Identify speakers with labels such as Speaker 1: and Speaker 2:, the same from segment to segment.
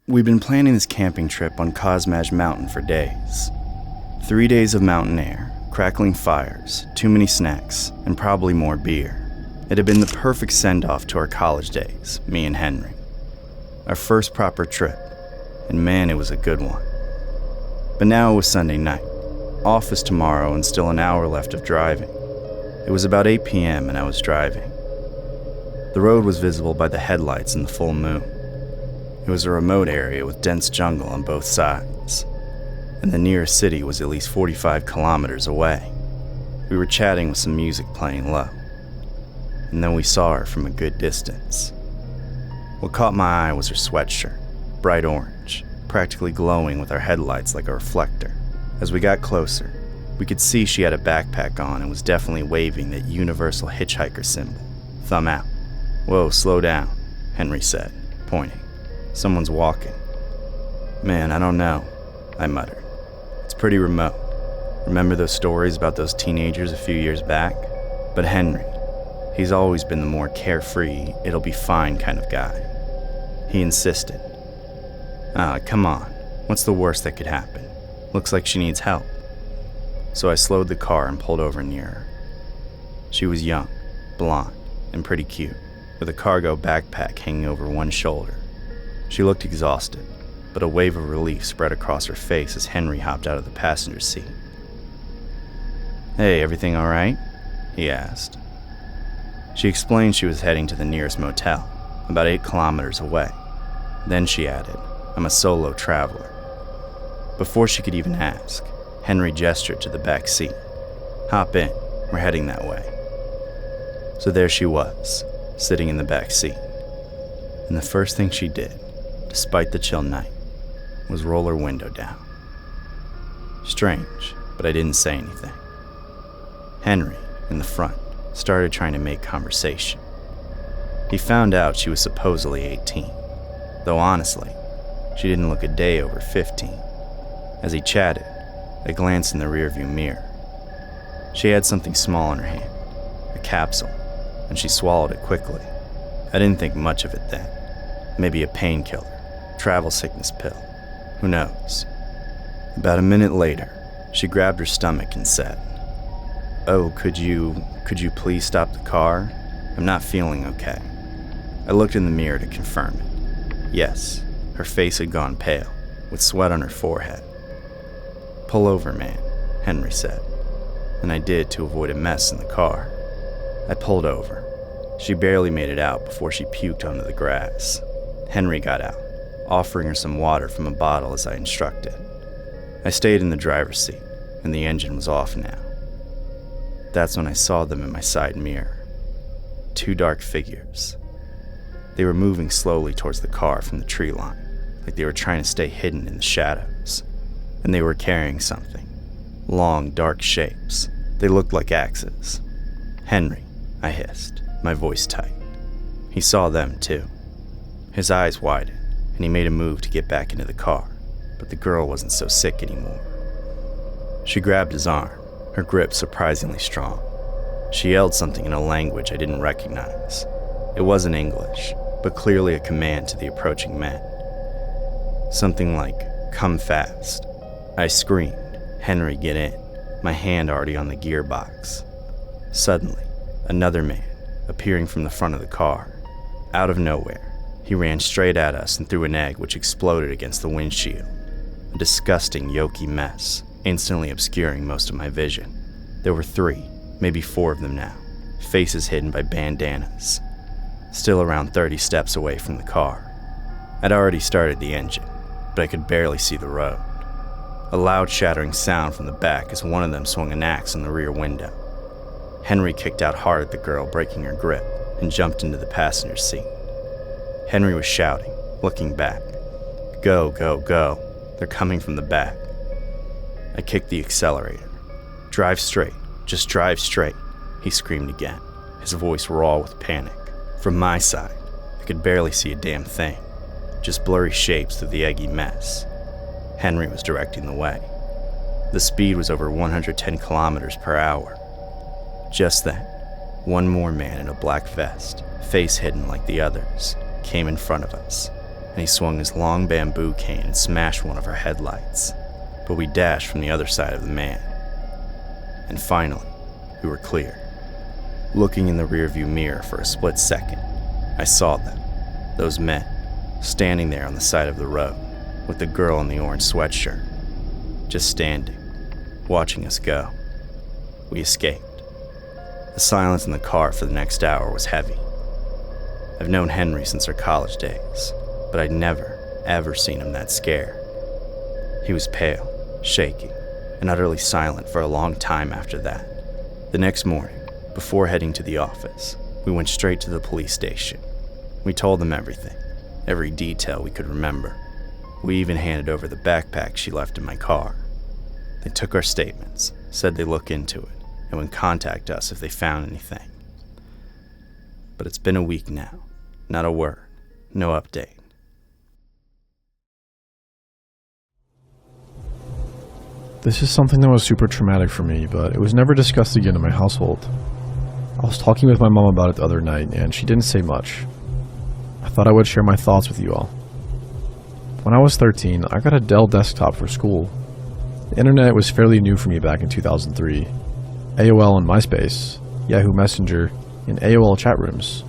Speaker 1: We'd been planning this camping trip on Cosmaj Mountain for days. 3 days of mountain air, crackling fires, too many snacks, and probably more beer. It had been the perfect send-off to our college days, me and Henry. Our first proper trip, and man, it was a good one. But now it was Sunday night. Office tomorrow and still an hour left of driving. It was about 8 p.m. and I was driving. The road was visible by the headlights and the full moon. It was a remote area with dense jungle on both sides, and the nearest city was at least 45 kilometers away. We were chatting with some music playing low, and then we saw her from a good distance. What caught my eye was her sweatshirt, bright orange, practically glowing with our headlights like a reflector. As we got closer, we could see she had a backpack on and was definitely waving that universal hitchhiker symbol, thumb out. "Whoa, slow down," Henry said, pointing. "Someone's walking." "Man, I don't know," I muttered. "It's pretty remote. Remember those stories about those teenagers a few years back? But Henry, he's always been the more carefree, it'll be fine kind of guy. He insisted. Come on. What's the worst that could happen? Looks like she needs help." So I slowed the car and pulled over near her. She was young, blonde, and pretty cute, with a cargo backpack hanging over one shoulder. She looked exhausted, but a wave of relief spread across her face as Henry hopped out of the passenger seat. "Hey, everything all right?" he asked. She explained she was heading to the nearest motel, about 8 kilometers away. Then she added, "I'm a solo traveler." Before she could even ask, Henry gestured to the back seat. "Hop in, we're heading that way." So there she was, sitting in the back seat. And the first thing she did, despite the chill night, was roll her window down. Strange, but I didn't say anything. Henry, in the front, started trying to make conversation. He found out she was supposedly 18, though honestly, she didn't look a day over 15. As he chatted, I glanced in the rearview mirror. She had something small in her hand, a capsule, and she swallowed it quickly. I didn't think much of it then. Maybe a painkiller, travel sickness pill, who knows. About a minute later, she grabbed her stomach and said, "Oh, could you please stop the car? I'm not feeling okay." I looked in the mirror to confirm it. Yes, her face had gone pale, with sweat on her forehead. "Pull over, man," Henry said, and I did to avoid a mess in the car. I pulled over. She barely made it out before she puked onto the grass. Henry got out, offering her some water from a bottle as I instructed. I stayed in the driver's seat, and the engine was off now. That's when I saw them in my side mirror. 2 dark figures. They were moving slowly towards the car from the tree line, like they were trying to stay hidden in the shadows. And they were carrying something. Long, dark shapes. They looked like axes. "Henry," I hissed, my voice tight. He saw them too. His eyes widened, and he made a move to get back into the car, but the girl wasn't so sick anymore. She grabbed his arm, her grip surprisingly strong. She yelled something in a language I didn't recognize. It wasn't English, but clearly a command to the approaching men. Something like, "Come fast." I screamed, "Henry, get in," my hand already on the gearbox. Suddenly, another man, appearing from the front of the car. Out of nowhere, he ran straight at us and threw an egg which exploded against the windshield. A disgusting, yolky mess, instantly obscuring most of my vision. There were 3, maybe 4 of them now, faces hidden by bandanas. Still around 30 steps away from the car. I'd already started the engine, but I could barely see the road. A loud shattering sound from the back as one of them swung an axe on the rear window. Henry kicked out hard at the girl, breaking her grip, and jumped into the passenger seat. Henry was shouting, looking back. "Go, go, go. They're coming from the back." I kicked the accelerator. "Drive straight. Just drive straight," he screamed again, his voice raw with panic. From my side, I could barely see a damn thing, just blurry shapes through the eggy mess. Henry was directing the way. The speed was over 110 kilometers per hour. Just then, one more man in a black vest, face hidden like the others, came in front of us. and he swung his long bamboo cane and smashed one of our headlights, but we dashed from the other side of the man. And finally, we were clear. Looking in the rearview mirror for a split second, I saw them, those men, standing there on the side of the road, with the girl in the orange sweatshirt, just standing, watching us go. We escaped. The silence in the car for the next hour was heavy. I've known Henry since our college days, but I'd never, ever seen him that scared. He was pale, shaking, and utterly silent for a long time after that. The next morning, before heading to the office, we went straight to the police station. We told them everything, every detail we could remember. We even handed over the backpack she left in my car. They took our statements, said they'd look into it, and would contact us if they found anything. But it's been a week now. Not a word, no update.
Speaker 2: This is something that was super traumatic for me, but it was never discussed again in my household. I was talking with my mom about it the other night, and she didn't say much. I thought I would share my thoughts with you all. When I was 13, I got a Dell desktop for school. The internet was fairly new for me back in 2003. AOL and MySpace, Yahoo Messenger, and AOL chat rooms.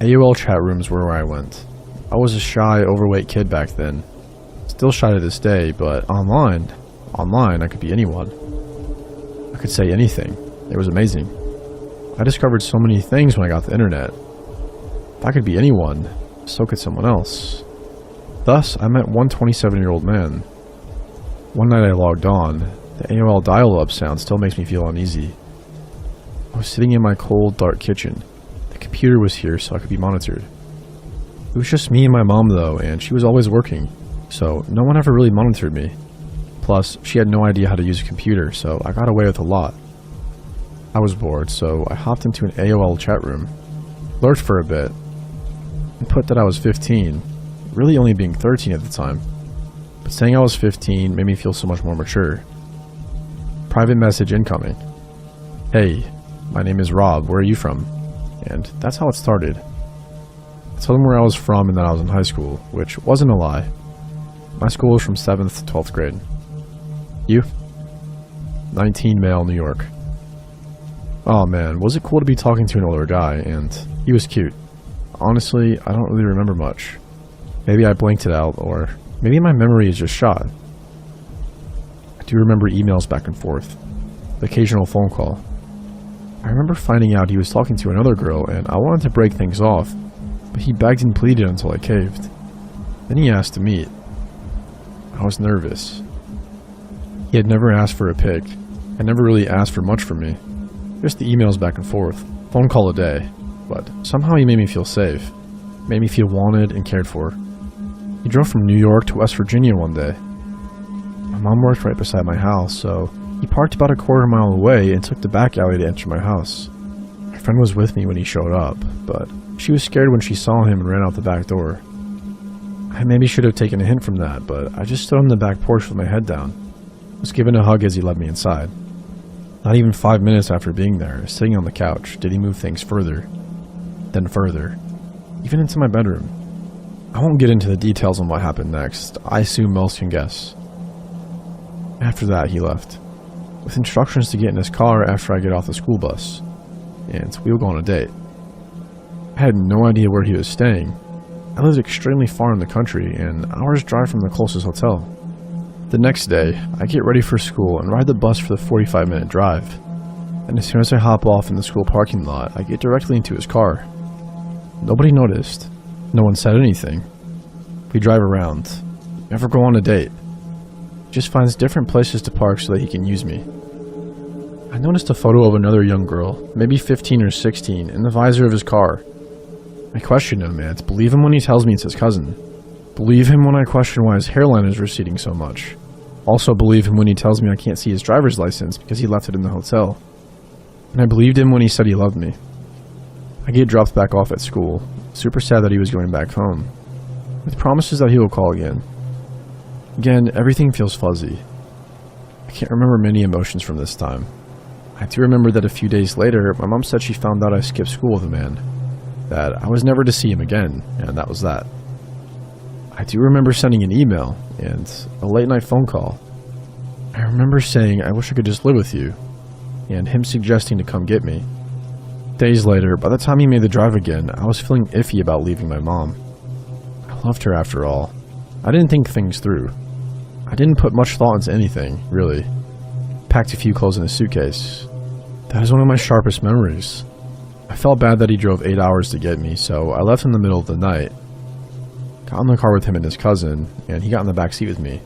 Speaker 2: AOL chat rooms were where I went. I was a shy, overweight kid back then. Still shy to this day, but online, I could be anyone. I could say anything. It was amazing. I discovered so many things when I got the internet. If I could be anyone, so could someone else. Thus, I met one 27-year-old man. One night I logged on. The AOL dial-up sound still makes me feel uneasy. I was sitting in my cold, dark kitchen. The computer was here so I could be monitored. It was just me and my mom though, and she was always working, so no one ever really monitored me. Plus, she had no idea how to use a computer, so I got away with a lot. I was bored, so I hopped into an AOL chat room, lurked for a bit, and put that I was 15, really only being 13 at the time. But saying I was 15 made me feel so much more mature. Private message incoming. Hey, my name is Rob, where are you from? And that's how it started. I told him where I was from and that I was in high school, which wasn't a lie. My school was from 7th to 12th grade. You? 19, male, New York. Oh man, was it cool to be talking to an older guy, and he was cute. Honestly, I don't really remember much. Maybe I blanked it out, or maybe my memory is just shot. I do remember emails back and forth, the occasional phone call. I remember finding out he was talking to another girl, and I wanted to break things off, but he begged and pleaded until I caved. Then he asked to meet. I was nervous. He had never asked for a pic, and never really asked for much from me. Just the emails back and forth, phone call a day, but somehow he made me feel safe, made me feel wanted and cared for. He drove from New York to West Virginia one day. My mom worked right beside my house, so he parked about a quarter-mile away and took the back alley to enter my house. My friend was with me when he showed up, but she was scared when she saw him and ran out the back door. I maybe should have taken a hint from that, but I just stood on the back porch with my head down. I was given a hug as he led me inside. Not even 5 minutes after being there, sitting on the couch, did he move things further, then further, even into my bedroom. I won't get into the details on what happened next. I assume most can guess. After that, he left, with instructions to get in his car after I get off the school bus, and we would go on a date. I had no idea where he was staying. I lived extremely far in the country, an hour's drive from the closest hotel. The next day, I get ready for school and ride the bus for the 45-minute drive. And as soon as I hop off in the school parking lot, I get directly into his car. Nobody noticed. No one said anything. We drive around. Never go on a date. He just finds different places to park so that he can use me. I noticed a photo of another young girl, maybe 15 or 16, in the visor of his car. I question him, and believe him when he tells me it's his cousin. Believe him when I question why his hairline is receding so much. Also believe him when he tells me I can't see his driver's license because he left it in the hotel. And I believed him when he said he loved me. I get dropped back off at school, super sad that he was going back home, with promises that he will call again. Again, everything feels fuzzy. I can't remember many emotions from this time. I do remember that a few days later, my mom said she found out I skipped school with a man, that I was never to see him again, and that was that. I do remember sending an email and a late night phone call. I remember saying I wish I could just live with you, and him suggesting to come get me. Days later, by the time he made the drive again, I was feeling iffy about leaving my mom. I loved her after all. I didn't think things through. I didn't put much thought into anything, really. Packed a few clothes in a suitcase. That is one of my sharpest memories. I felt bad that he drove 8 hours to get me, so I left in the middle of the night. Got in the car with him and his cousin, and he got in the back seat with me.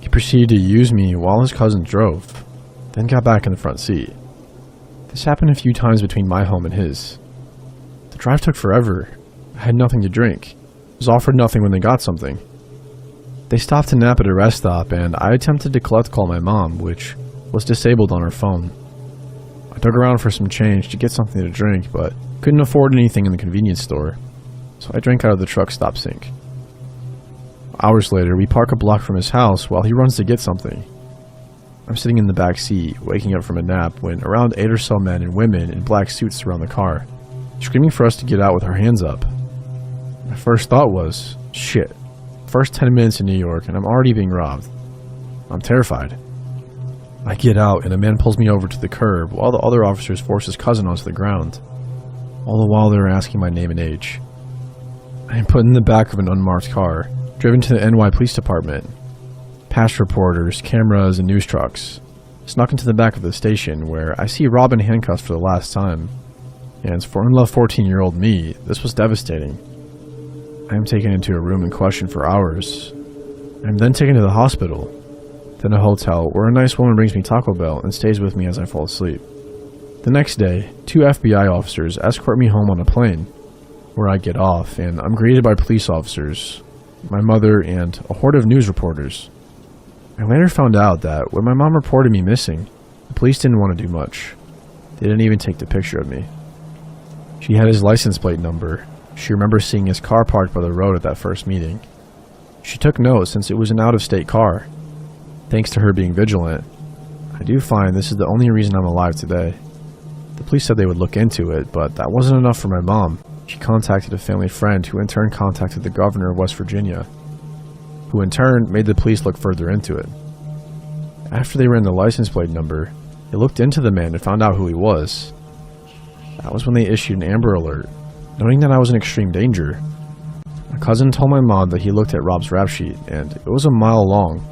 Speaker 2: He proceeded to use me while his cousin drove, then got back in the front seat. This happened a few times between my home and his. The drive took forever. I had nothing to drink. Was offered nothing when they got something. They stopped to nap at a rest stop, and I attempted to collect call my mom, which was disabled on her phone. I dug around for some change to get something to drink, but couldn't afford anything in the convenience store, so I drank out of the truck stop sink. Hours later, we park a block from his house while he runs to get something. I'm sitting in the back seat, waking up from a nap, when around 8 or so men and women in black suits surround the car, screaming for us to get out with our hands up. My first thought was, shit, first 10 minutes in New York and I'm already being robbed. I'm terrified. I get out and a man pulls me over to the curb while the other officers force his cousin onto the ground. All the while they were asking my name and age. I am put in the back of an unmarked car, driven to the NY Police Department. Past reporters, cameras, and news trucks. Snuck into the back of the station where I see Rob in handcuffs for the last time. And for unloved 14-year-old me, this was devastating. I am taken into a room and questioned for hours. I am then taken to the hospital, then a hotel where a nice woman brings me Taco Bell and stays with me as I fall asleep. The next day, 2 FBI officers escort me home on a plane, where I get off and I'm greeted by police officers, my mother, and a horde of news reporters. I later found out that when my mom reported me missing, the police didn't want to do much. They didn't even take the picture of me. She had his license plate number. She remembers seeing his car parked by the road at that first meeting. She took note since it was an out-of-state car. Thanks to her being vigilant, I do find this is the only reason I'm alive today. The police said they would look into it, but that wasn't enough for my mom. She contacted a family friend who in turn contacted the governor of West Virginia, who in turn made the police look further into it. After they ran the license plate number, they looked into the man and found out who he was. That was when they issued an Amber Alert, knowing that I was in extreme danger. My cousin told my mom that he looked at Rob's rap sheet, and it was a mile long.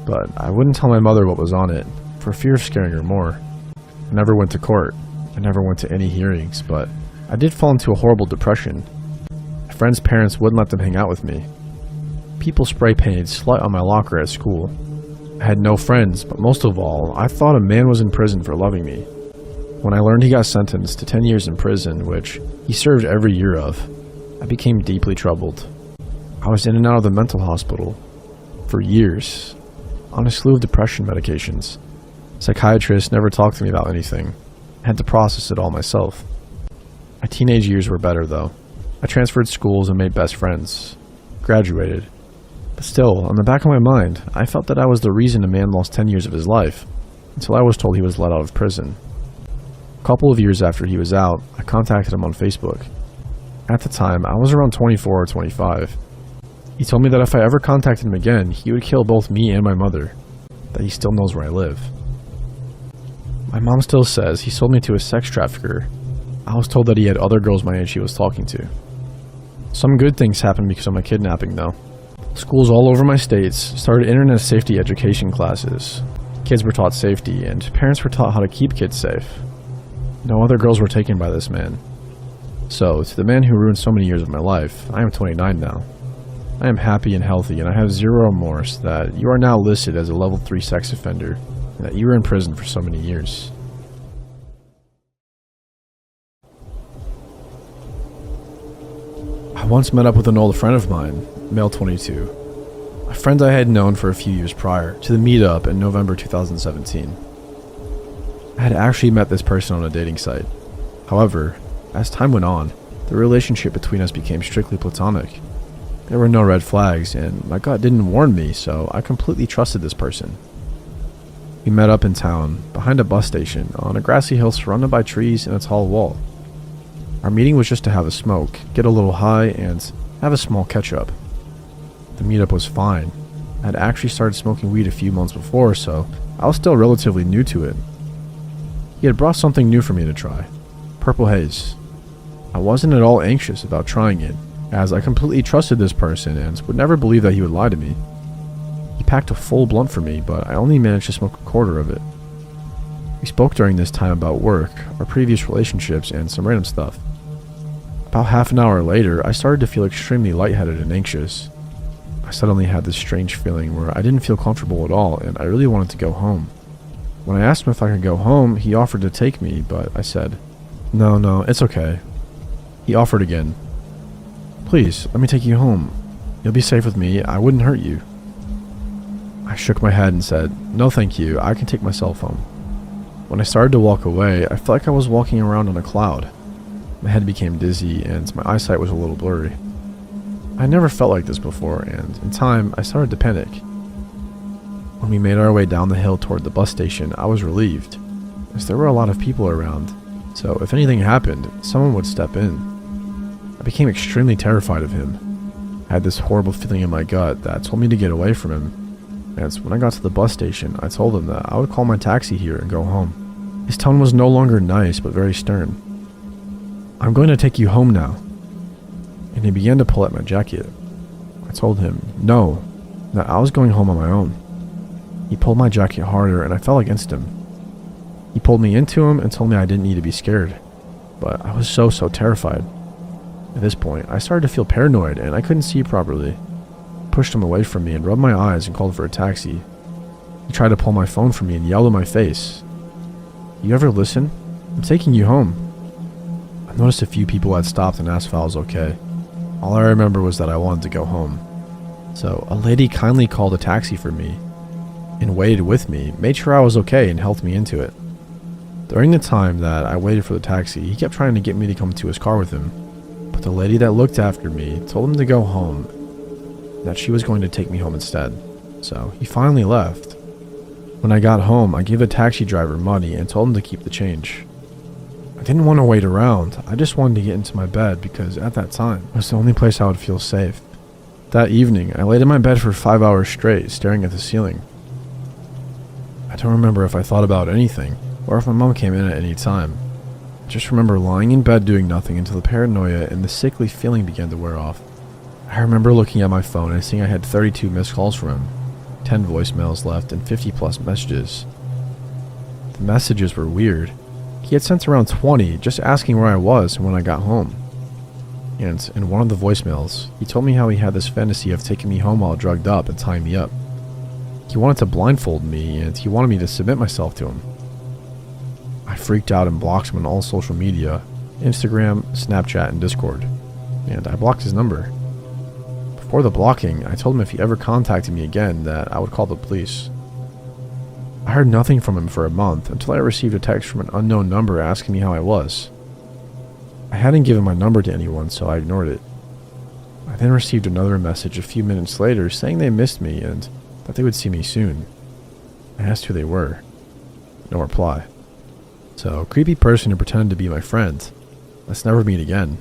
Speaker 2: But I wouldn't tell my mother what was on it, for fear of scaring her more. I never went to court. I never went to any hearings, but I did fall into a horrible depression. My friends' parents wouldn't let them hang out with me. People spray painted slut on my locker at school. I had no friends, but most of all, I thought a man was in prison for loving me. When I learned he got sentenced to 10 years in prison, which he served every year of, I became deeply troubled. I was in and out of the mental hospital for years, on a slew of depression medications. Psychiatrists never talked to me about anything. I had to process it all myself. My teenage years were better, though. I transferred schools and made best friends. Graduated. But still, on the back of my mind, I felt that I was the reason a man lost 10 years of his life, until I was told he was let out of prison. A couple of years after he was out, I contacted him on Facebook. At the time, I was around 24 or 25. He told me that if I ever contacted him again, he would kill both me and my mother, that he still knows where I live. My mom still says he sold me to a sex trafficker. I was told that he had other girls my age he was talking to. Some good things happened because of my kidnapping, though. Schools all over my states started internet safety education classes. Kids were taught safety, and parents were taught how to keep kids safe. No other girls were taken by this man. So, to the man who ruined so many years of my life, I am 29 now. I am happy and healthy, and I have zero remorse that you are now listed as a level 3 sex offender, and that you were in prison for so many years. I once met up with an old friend of mine, male 22, a friend I had known for a few years prior to the meetup in November 2017. I had actually met this person on a dating site. However, as time went on, the relationship between us became strictly platonic. There were no red flags, and my gut didn't warn me, so I completely trusted this person. We met up in town, behind a bus station, on a grassy hill surrounded by trees and a tall wall. Our meeting was just to have a smoke, get a little high, and have a small catch-up. the meetup was fine. I had actually started smoking weed a few months before, so I was still relatively new to it. He had brought something new for me to try, purple haze. I wasn't at all anxious about trying it, as I completely trusted this person and would never believe that he would lie to me. He packed a full blunt for me, but I only managed to smoke a quarter of it. We spoke during this time about work, our previous relationships, and some random stuff. About half an hour later, I started to feel extremely lightheaded and anxious. I suddenly had this strange feeling where I didn't feel comfortable at all, and I really wanted to go home. When I asked him if I could go home, he offered to take me, but I said, No, it's okay. He offered again. Please, let me take you home. You'll be safe with me. I wouldn't hurt you. I shook my head and said, No thank you, I can take myself home. When I started to walk away, I felt like I was walking around on a cloud. My head became dizzy and my eyesight was a little blurry. I never felt like this before, and in time, I started to panic. When we made our way down the hill toward the bus station, I was relieved, as there were a lot of people around, so if anything happened, someone would step in. I became extremely terrified of him. I had this horrible feeling in my gut that told me to get away from him. And when I got to the bus station, I told him that I would call my taxi here and go home. His tone was no longer nice, but very stern. I'm going to take you home now. And he began to pull at my jacket. I told him, no, that I was going home on my own. He pulled my jacket harder and I fell against him. He pulled me into him and told me I didn't need to be scared. But I was so terrified. At this point, I started to feel paranoid and I couldn't see properly. I pushed him away from me and rubbed my eyes and called for a taxi. He tried to pull my phone from me and yelled in my face. You ever listen? I'm taking you home. I noticed a few people had stopped and asked if I was okay. All I remember was that I wanted to go home. So a lady kindly called a taxi for me and waited with me, made sure I was okay and helped me into it. During the time that I waited for the taxi, he kept trying to get me to come to his car with him. But the lady that looked after me told him to go home, that she was going to take me home instead. So he finally left. When I got home, I gave the taxi driver money and told him to keep the change. I didn't want to wait around. I just wanted to get into my bed because at that time, it was the only place I would feel safe. That evening, I laid in my bed for 5 hours straight, staring at the ceiling. I don't remember if I thought about anything, or if my mom came in at any time. I just remember lying in bed doing nothing until the paranoia and the sickly feeling began to wear off. I remember looking at my phone and seeing I had 32 missed calls from him, 10 voicemails left, and 50 plus messages. The messages were weird. He had sent around 20 just asking where I was and when I got home. And in one of the voicemails, he told me how he had this fantasy of taking me home while drugged up and tying me up. He wanted to blindfold me and he wanted me to submit myself to him. I freaked out and blocked him on all social media, Instagram, Snapchat, and Discord, and I blocked his number. Before the blocking, I told him if he ever contacted me again that I would call the police. I heard nothing from him for a month until I received a text from an unknown number asking me how I was. I hadn't given my number to anyone, so I ignored it. I then received another message a few minutes later saying they missed me and that they would see me soon. I asked who they were. No reply. So, creepy person who pretended to be my friend. Let's never meet again.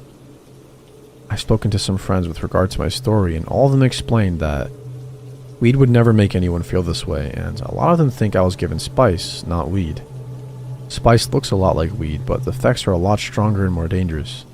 Speaker 2: I've spoken to some friends with regard to my story, and all of them explained that weed would never make anyone feel this way, and a lot of them think I was given spice, not weed. Spice looks a lot like weed, but the effects are a lot stronger and more dangerous.